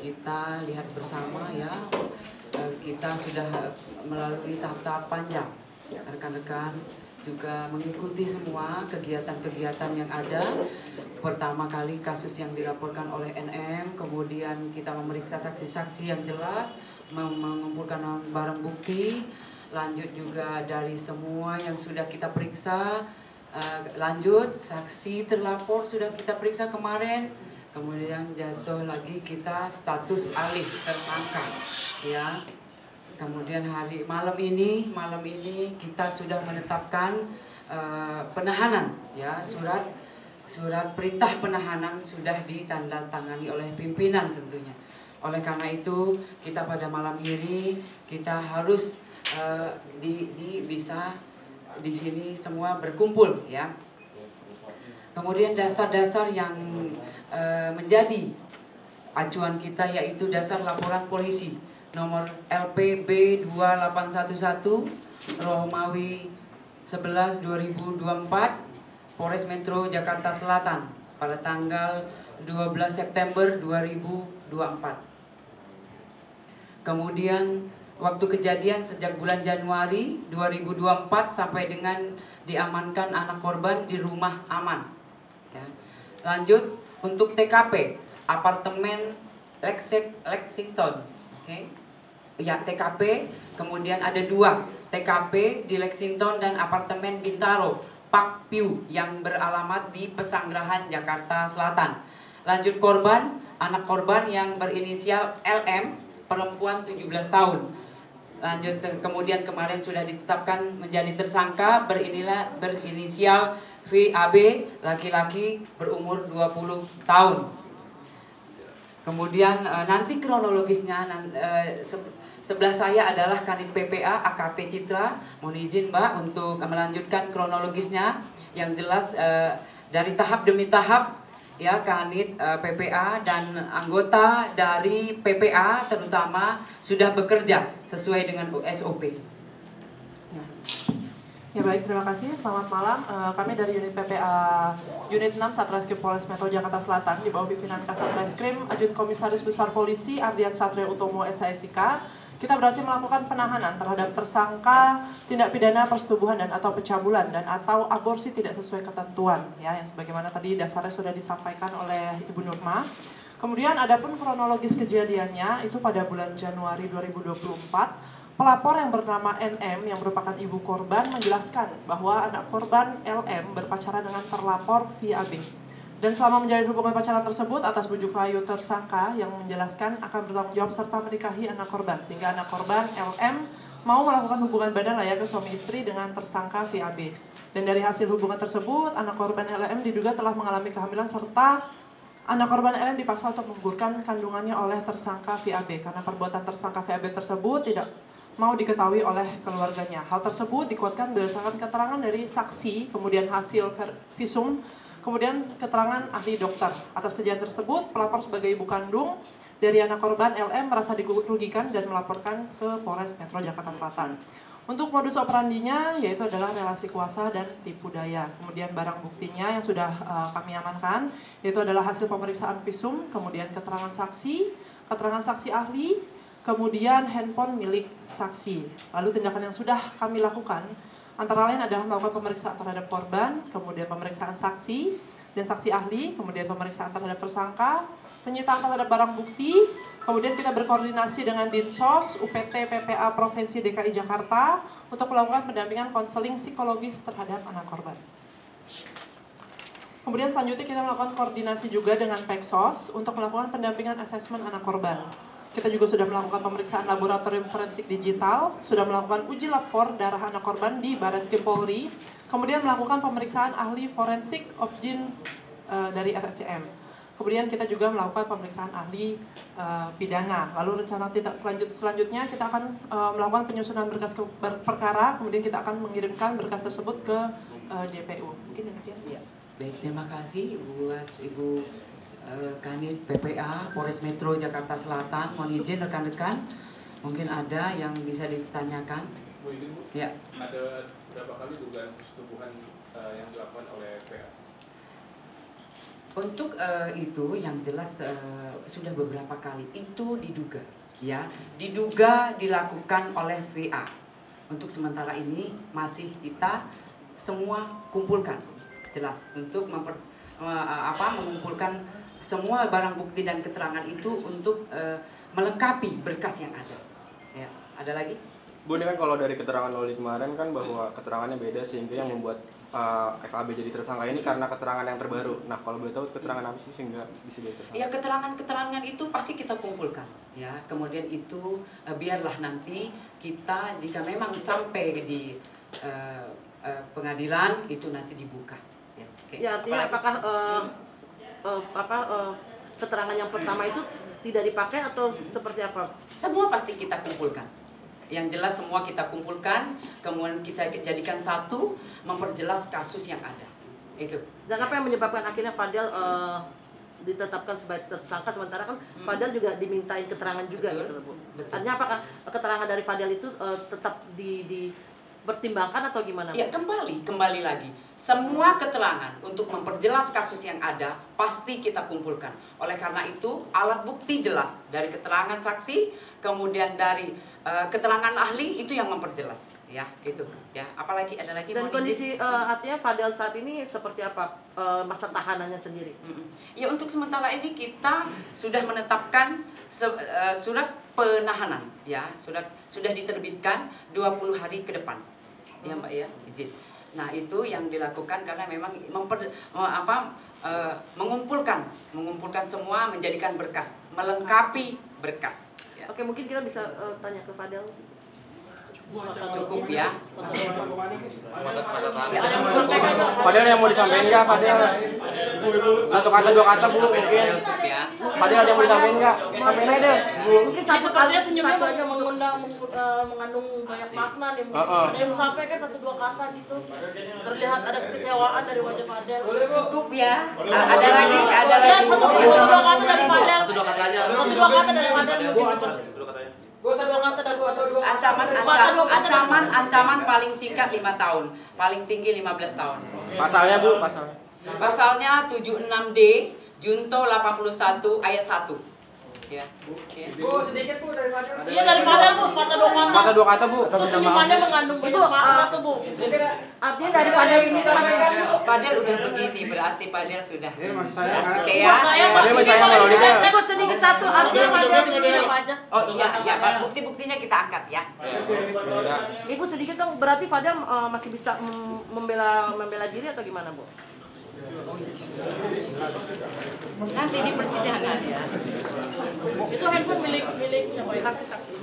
kita lihat bersama ya, kita sudah melalui tahap-tahap panjang. Rekan-rekan juga mengikuti semua kegiatan-kegiatan yang ada. Pertama kali kasus yang dilaporkan oleh NM, kemudian kita memeriksa saksi-saksi yang jelas, mengumpulkan barang bukti, lanjut juga dari semua yang sudah kita periksa, lanjut saksi terlapor sudah kita periksa kemarin, kemudian jatuh lagi kita status alih tersangka ya. Kemudian malam ini kita sudah menetapkan penahanan ya, surat perintah penahanan sudah ditandatangani oleh pimpinan tentunya. Oleh karena itu kita pada malam ini kita harus bisa di sini semua berkumpul ya. Kemudian dasar-dasar yang menjadi acuan kita yaitu dasar laporan polisi nomor LPB 2811 Romawi 11 2024 Polres Metro Jakarta Selatan pada tanggal 12 September 2024. Kemudian waktu kejadian sejak bulan Januari 2024 sampai dengan diamankan anak korban di rumah aman. Ya. Lanjut untuk TKP apartemen Lexington, oke? Ya TKP. Kemudian ada 2 TKP di Lexington dan apartemen Bintaro Park View yang beralamat di Pesanggerahan Jakarta Selatan. Lanjut korban, anak korban yang berinisial LM, perempuan 17 tahun. Lanjut kemudian kemarin sudah ditetapkan menjadi tersangka berinisial VAB, laki-laki berumur 20 tahun. Kemudian nanti kronologisnya sebelah saya adalah Kanit PPA AKP Citra. Mohon izin Mbak untuk melanjutkan kronologisnya yang jelas dari tahap demi tahap. Ya, Kanit PPA dan anggota dari PPA terutama sudah bekerja sesuai dengan SOP. Ya baik, terima kasih. Selamat malam. Kami dari unit PPA Unit 6 Satreskrim Polres Metro Jakarta Selatan di bawah pimpinan Kasatreskrim Ajun Komisaris Besar Polisi Ardian Satrio Utomo SIK. Kita berhasil melakukan penahanan terhadap tersangka tindak pidana persetubuhan dan atau pencabulan dan atau aborsi tidak sesuai ketentuan ya, yang sebagaimana tadi dasarnya sudah disampaikan oleh Ibu Nurma. Kemudian adapun kronologis kejadiannya itu pada bulan Januari 2024, pelapor yang bernama NM yang merupakan ibu korban menjelaskan bahwa anak korban LM berpacaran dengan terlapor VAB. Dan selama menjalin hubungan pacaran tersebut atas bujuk rayu tersangka yang menjelaskan akan bertanggung jawab serta menikahi anak korban, sehingga anak korban LM mau melakukan hubungan badan layaknya suami istri dengan tersangka VAB. Dan dari hasil hubungan tersebut, anak korban LM diduga telah mengalami kehamilan serta anak korban LM dipaksa untuk menggugurkan kandungannya oleh tersangka VAB karena perbuatan tersangka VAB tersebut tidak mau diketahui oleh keluarganya. Hal tersebut dikuatkan berdasarkan keterangan dari saksi, kemudian hasil visum, kemudian keterangan ahli dokter. Atas kejadian tersebut, pelapor sebagai ibu kandung dari anak korban LM merasa dirugikan dan melaporkan ke Polres Metro Jakarta Selatan. Untuk modus operandinya yaitu adalah relasi kuasa dan tipu daya. Kemudian barang buktinya yang sudah kami amankan yaitu adalah hasil pemeriksaan visum, kemudian keterangan saksi ahli, kemudian handphone milik saksi. Lalu tindakan yang sudah kami lakukan antara lain adalah melakukan pemeriksaan terhadap korban, kemudian pemeriksaan saksi dan saksi ahli, kemudian pemeriksaan terhadap tersangka, penyitaan terhadap barang bukti, kemudian kita berkoordinasi dengan Dinsos, UPT PPA Provinsi DKI Jakarta untuk melakukan pendampingan konseling psikologis terhadap anak korban. Kemudian selanjutnya kita melakukan koordinasi juga dengan Peksos untuk melakukan pendampingan asesmen anak korban. Kita juga sudah melakukan pemeriksaan laboratorium forensik digital, sudah melakukan uji lab for darah anak korban di Barreskrim Polri, kemudian melakukan pemeriksaan ahli forensik objin dari RSCM. Kemudian kita juga melakukan pemeriksaan ahli pidana. Lalu rencana tindak lanjut selanjutnya kita akan melakukan penyusunan berkas perkara, kemudian kita akan mengirimkan berkas tersebut ke JPU. Mungkin demikian. Ya, baik, terima kasih buat Ibu Kanit PPA Polres Metro Jakarta Selatan. Mohon izin rekan-rekan, mungkin ada yang bisa ditanyakan. Bu izin Bu, ya. Ada berapa kali dugaan persetubuhan yang dilakukan oleh PA? Untuk itu yang jelas sudah beberapa kali itu diduga, ya, diduga dilakukan oleh VA. Untuk sementara ini masih kita semua kumpulkan, jelas untuk mengumpulkan semua barang bukti dan keterangan itu untuk melengkapi berkas yang ada. Ya, ada lagi? Bu, ini kan kalau dari keterangan Loli kemarin kan bahwa keterangannya beda sehingga yang membuat FAB jadi tersangka ini karena keterangan yang terbaru. Nah, kalau boleh tahu keterangan apa sih sehingga bisa jadi tersangka? Ya, keterangan-keterangan itu pasti kita kumpulkan, ya. Kemudian itu biarlah nanti kita jika memang sampai di pengadilan itu nanti dibuka. Ya, okay. Ya, artinya apakah keterangan yang pertama itu tidak dipakai atau seperti apa? Semua pasti kita kumpulkan. Yang jelas semua kita kumpulkan, kemudian kita jadikan satu, memperjelas kasus yang ada. Itu. Dan apa yang menyebabkan akhirnya Fadel ditetapkan sebagai tersangka, sementara kan Fadel juga dimintain keterangan juga, betul, gitu, Bu. Betul. Artinya apakah keterangan dari Fadel itu tetap dipertimbangkan atau gimana? Ya, kembali lagi. Semua keterangan untuk memperjelas kasus yang ada pasti kita kumpulkan. Oleh karena itu, alat bukti jelas dari keterangan saksi, kemudian dari keterangan ahli itu yang memperjelas. Ya, itu. Ya, apalagi ada lagi. Dan kondisi artinya Fadel saat ini seperti apa masa tahanannya sendiri? Ya, untuk sementara ini kita sudah menetapkan surat penahanan, ya, sudah diterbitkan 20 hari ke depan. Ya, Mbak, ya, izin. Nah, itu yang dilakukan karena memang mengumpulkan semua, menjadikan berkas, melengkapi berkas. Ya. Oke, mungkin kita bisa tanya ke Fadel. Cukup ya. Fadel yang mau disampaikan nggak, Fadel? Satu kata, dua kata, Bu, mungkin. Ya. Fadel ada yang mau disampaikan nggak? Sampaikan aja deh, Bu. Mungkin sepertinya senyumnya mengandung banyak makna nih. Ada yang sampaikan satu dua kata gitu. Terlihat ada kekecewaan dari wajah Fadel. Cukup ya. Ada lagi. Satu dua kata dari Fadel. Satu dua kata dari Fadel mungkin. Ancaman paling singkat 5 tahun, paling tinggi 15 tahun. Pasalnya, Bu, pasalnya. Pasalnya 76D, Junto 81 ayat 1. Ya. Bu, sedikit Bu dari Fadel. Iya, dari Fadel, Bu, sepatah dua kata. Sepatah dua kata, Bu. Terus senyumannya mengandung banyak makna tuh, Bu. artinya dari Fadel ini Padel udah begini, berarti Padel sudah. Oke ya. ya. Padel masih sayang kalau dia. Ikut sedikit satu, artinya Fadel ini apa aja? Oh iya, bukti-buktinya kita angkat ya. Ibu sedikit dong, berarti Fadel masih bisa membela diri atau gimana, Bu? Nanti di persidangan ya. Itu handphone milik siapa itu? Saksi.